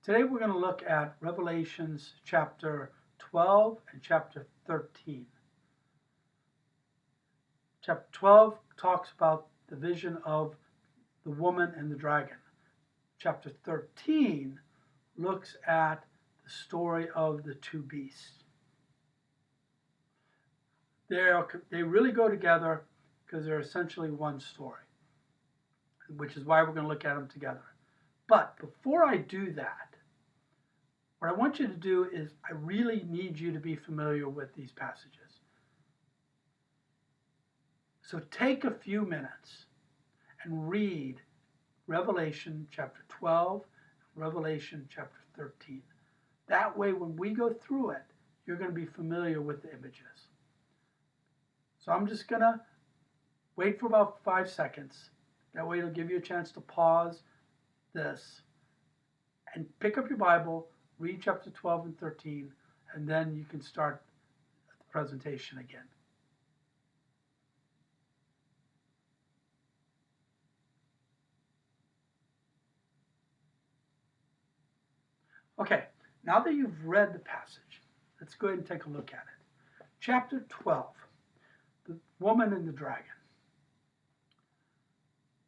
Today we're going to look at Revelations chapter 12 and chapter 13. Chapter 12 talks about the vision of the woman and the dragon. Chapter 13 looks at the story of the two beasts. They really go together because they're essentially one story, which is why we're going to look at them together. But before I do that, what I want you to do is I really need you to be familiar with these passages. So take a few minutes and read Revelation chapter 12, Revelation chapter 13. That way, when we go through it, you're going to be familiar with the images. So I'm just going to wait for about 5 seconds. That way it'll give you a chance to pause this and pick up your Bible, read chapter 12 and 13, and then you can start the presentation again. Okay, now that you've read the passage, let's go ahead and take a look at it. Chapter 12, the woman and the dragon.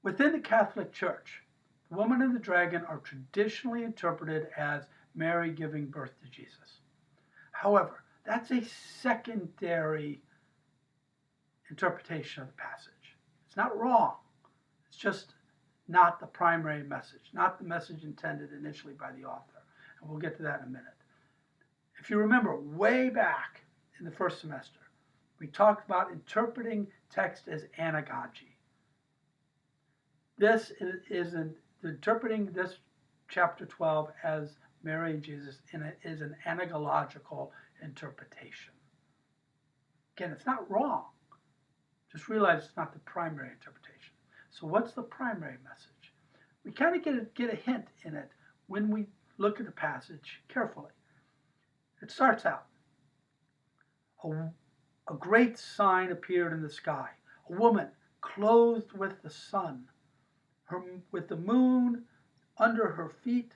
Within the Catholic Church, the woman and the dragon are traditionally interpreted as Mary giving birth to Jesus. However, that's a secondary interpretation of the passage. It's not wrong. It's just not the primary message, not the message intended initially by the author. And we'll get to that in a minute. If you remember, way back in the first semester, we talked about interpreting text as anagogy. This is interpreting this chapter 12 as Mary and Jesus is an anagological interpretation. Again, it's not wrong. Just realize it's not the primary interpretation. So what's the primary message? We kind of get a hint in it when we look at the passage carefully. It starts out, a great sign appeared in the sky, a woman clothed with the sun, with the moon under her feet,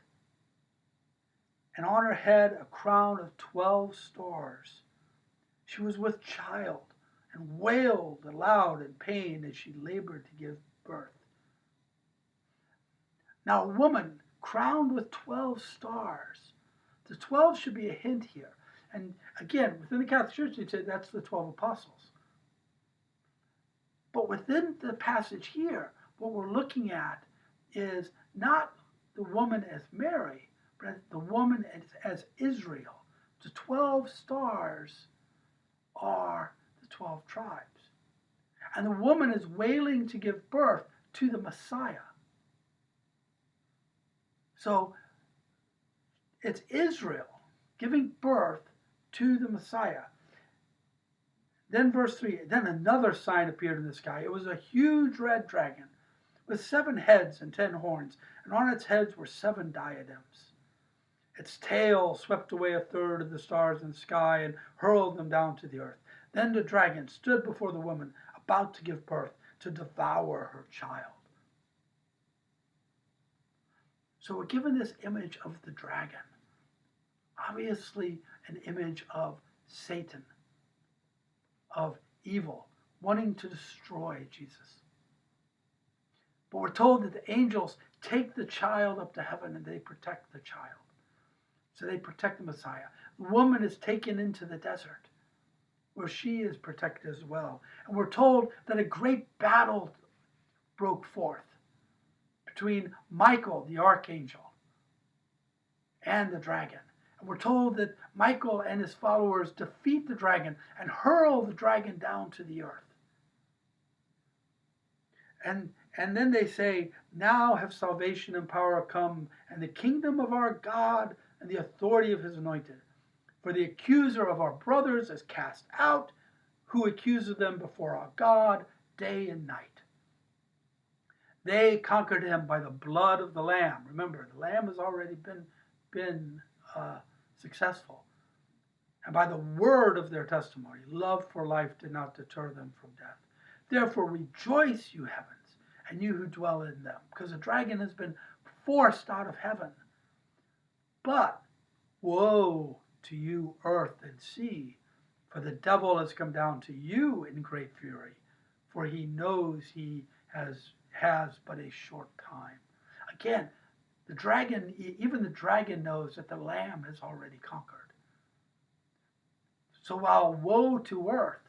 and on her head a crown of 12 stars. She was with child and wailed aloud in pain as she labored to give birth. Now, a woman crowned with 12 stars. The 12 should be a hint here. And again, within the Catholic Church, they say that's the 12 apostles. But within the passage here, what we're looking at is not the woman as Mary, but the woman as Israel. The 12 stars are the 12 tribes. And the woman is wailing to give birth to the Messiah. So it's Israel giving birth to the Messiah. Then verse 3, then another sign appeared in the sky. It was a huge red dragon with 7 heads and 10 horns, and on its heads were 7 diadems. Its tail swept away a third of the stars in the sky and hurled them down to the earth. Then the dragon stood before the woman, about to give birth, to devour her child. So we're given this image of the dragon, obviously an image of Satan, of evil, wanting to destroy Jesus. But we're told that the angels take the child up to heaven and they protect the child. So they protect the Messiah. The woman is taken into the desert where she is protected as well. And we're told that a great battle broke forth between Michael, the archangel, and the dragon. And we're told that Michael and his followers defeat the dragon and hurl the dragon down to the earth. And then they say, now have salvation and power come, and the kingdom of our God and the authority of his anointed. For the accuser of our brothers is cast out, who accuses them before our God day and night. They conquered him by the blood of the Lamb. Remember, the Lamb has already been successful. And by the word of their testimony, love for life did not deter them from death. Therefore rejoice, you heavens, and you who dwell in them, because the dragon has been forced out of heaven. But woe to you, earth and sea, for the devil has come down to you in great fury, for he knows he has but a short time. Again, the dragon, even the dragon knows that the Lamb has already conquered. So while woe to earth,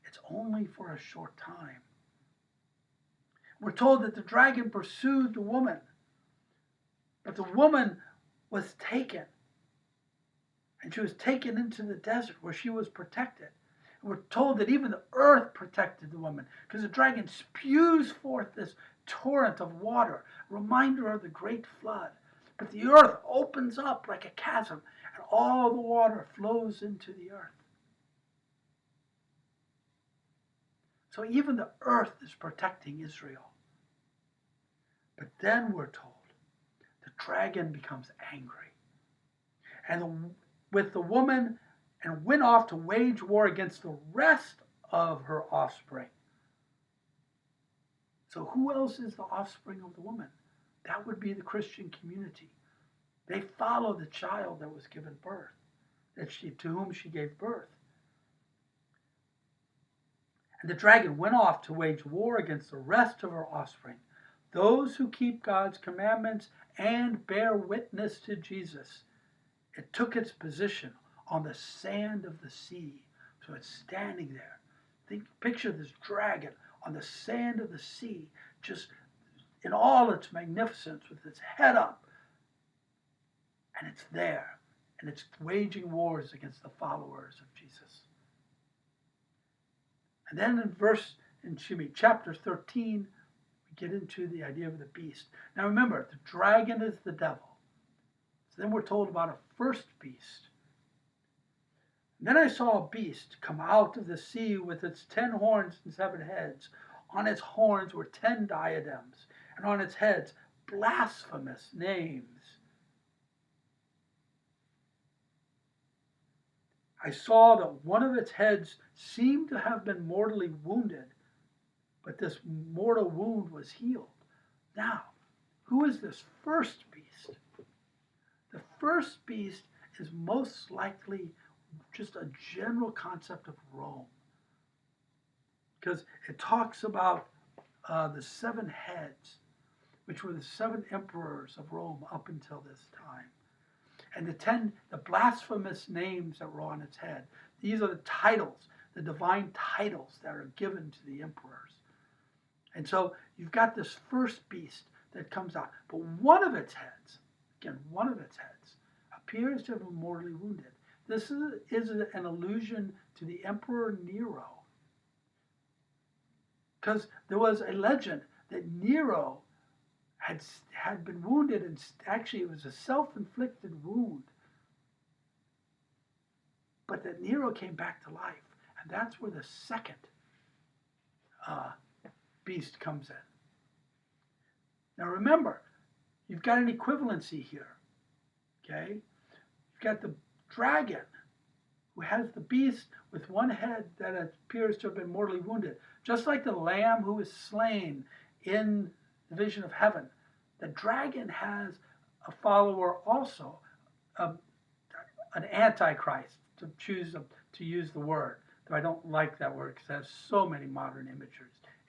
it's only for a short time. We're told that the dragon pursued the woman, but the woman was taken. And she was taken into the desert where she was protected. And we're told that even the earth protected the woman because the dragon spews forth this torrent of water, a reminder of the great flood. But the earth opens up like a chasm and all the water flows into the earth. So even the earth is protecting Israel. But then we're told the dragon becomes angry. And with the woman and went off to wage war against the rest of her offspring. So who else is the offspring of the woman? That would be the Christian community. They follow the child that was given birth, to whom she gave birth. And the dragon went off to wage war against the rest of her offspring, those who keep God's commandments and bear witness to Jesus. It took its position on the sand of the sea. So it's standing there. Picture this dragon on the sand of the sea, just in all its magnificence with its head up. And it's there. And it's waging wars against the followers of Jesus. And then in chapter 13, we get into the idea of the beast. Now remember, the dragon is the devil. So then we're told about a first beast. And then I saw a beast come out of the sea with its 10 horns and 7 heads. On its horns were 10 diadems, and on its heads blasphemous names. I saw that one of its heads seemed to have been mortally wounded, but this mortal wound was healed. Now, who is this first beast? The first beast is most likely just a general concept of Rome, because it talks about the 7 heads, which were the 7 emperors of Rome up until this time. And the blasphemous names that were on its head. These are the titles, the divine titles that are given to the emperors. And so you've got this first beast that comes out. But one of its heads, appears to have been mortally wounded. This is an allusion to the Emperor Nero. Because there was a legend that Nero had been wounded, and actually it was a self-inflicted wound. But that Nero came back to life. And that's where the second beast comes in. Now remember, you've got an equivalency here. Okay? You've got the dragon, who has the beast with one head that appears to have been mortally wounded. Just like the lamb who was slain in the vision of heaven, the dragon has a follower also, an antichrist, to use the word. Though I don't like that word because it has so many modern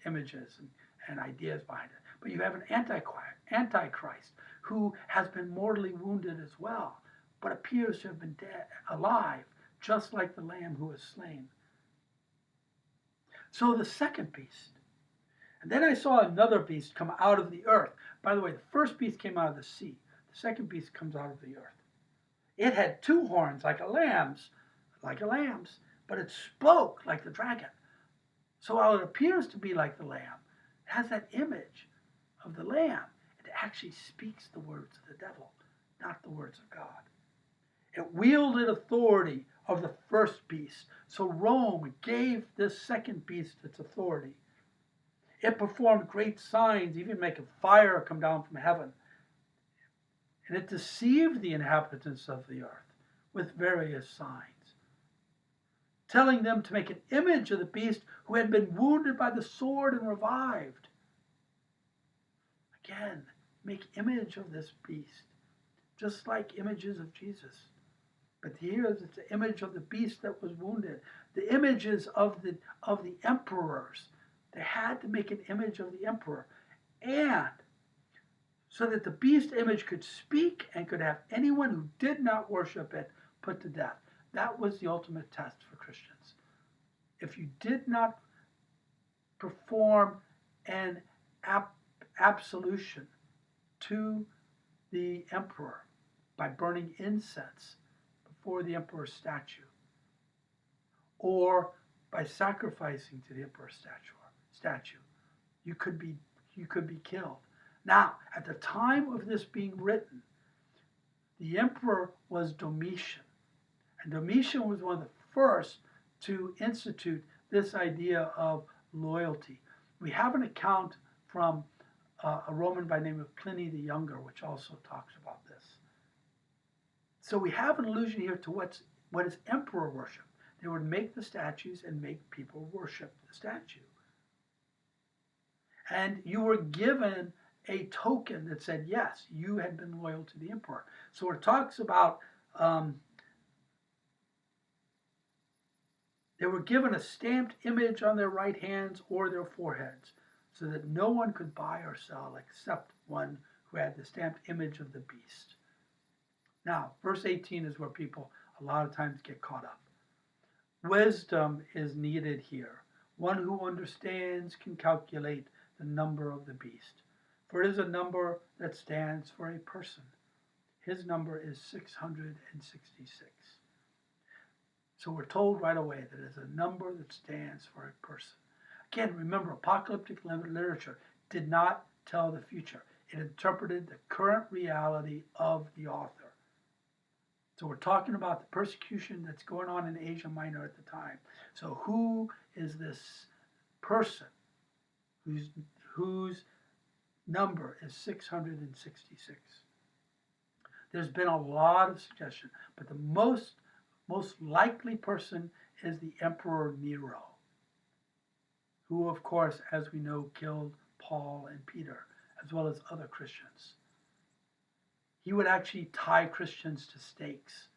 images and ideas behind it. But you have an antichrist who has been mortally wounded as well, but appears to have been alive, just like the lamb who was slain. So the second beast. And then I saw another beast come out of the earth. By the way, the first beast came out of the sea. The second beast comes out of the earth. It had 2 horns like a lamb's, but it spoke like the dragon. So while it appears to be like the lamb, it has that image of the lamb. It actually speaks the words of the devil, not the words of God. It wielded authority of the first beast. So Rome gave this second beast its authority. It performed great signs, even making fire come down from heaven. And it deceived the inhabitants of the earth with various signs, telling them to make an image of the beast who had been wounded by the sword and revived. Again, make image of this beast. just like images of Jesus. But here it's the image of the beast that was wounded. The images of the emperors. They had to make an image of the emperor. And so that the beast image could speak and could have anyone who did not worship it put to death. That was the ultimate test for Christians. If you did not perform an absolution to the emperor by burning incense before the emperor's statue, or by sacrificing to the emperor's statue, you could be killed. Now, at the time of this being written, the emperor was Domitian, and Domitian was one of the first to institute this idea of loyalty. We have an account from a Roman by the name of Pliny the Younger, which also talks about this. So we have an allusion here to what is emperor worship. They would make the statues and make people worship the statue. And you were given a token that said, yes, you had been loyal to the emperor. So it talks about they were given a stamped image on their right hands or their foreheads, so that no one could buy or sell except one who had the stamped image of the beast. Now, verse 18 is where people a lot of times get caught up. Wisdom is needed here. One who understands can calculate the number of the beast, for it is a number that stands for a person. His number is 666. So we're told right away that it is a number that stands for a person. Again, remember, apocalyptic literature did not tell the future. It interpreted the current reality of the author. So we're talking about the persecution that's going on in Asia Minor at the time. So who is this person whose number is 666? There's been a lot of suggestion, but the most likely person is the Emperor Nero, who, of course, as we know, killed Paul and Peter, as well as other Christians. He would actually tie Christians to stakes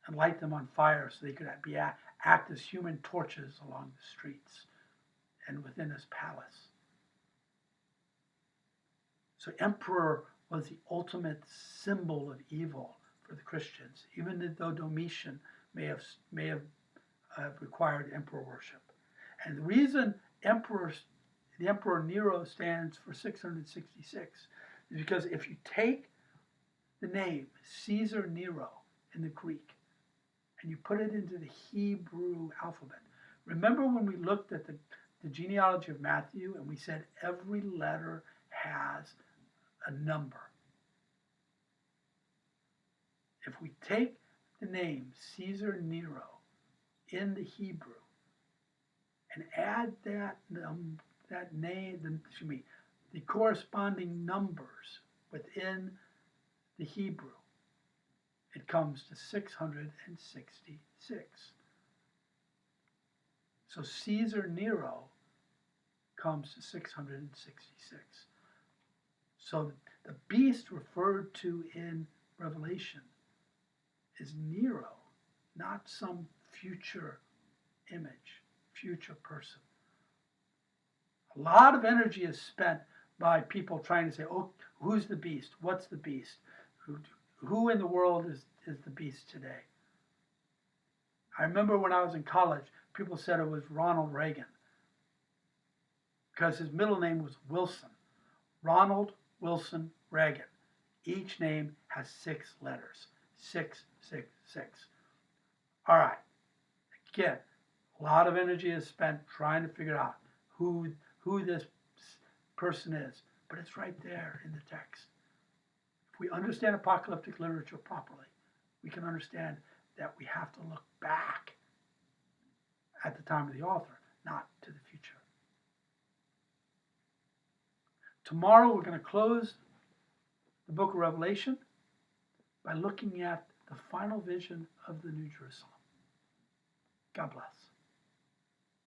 and light them on fire so they could act as human torches along the streets and within his palace. So emperor was the ultimate symbol of evil for the Christians, even though Domitian may have required emperor worship. And the reason the Emperor Nero stands for 666 is because if you take the name Caesar Nero in the Greek and you put it into the Hebrew alphabet, remember when we looked at the genealogy of Matthew and we said every letter has a number? If we take the name Caesar Nero in the Hebrew and add the corresponding numbers within the Hebrew, it comes to 666. So Caesar Nero comes to 666. So the beast referred to in Revelation is Nero, not some future image, future person. A lot of energy is spent by people trying to say, oh, who's the beast? What's the beast? Who in the world is the beast today? I remember when I was in college, people said it was Ronald Reagan because his middle name was Wilson. Ronald Wilson Reagan. Each name has 6 letters. 666. All right. Again, a lot of energy is spent trying to figure out who this person is, but it's right there in the text. If we understand apocalyptic literature properly, we can understand that we have to look back at the time of the author, not to the future. Tomorrow we're going to close the book of Revelation by looking at the final vision of the New Jerusalem. God bless.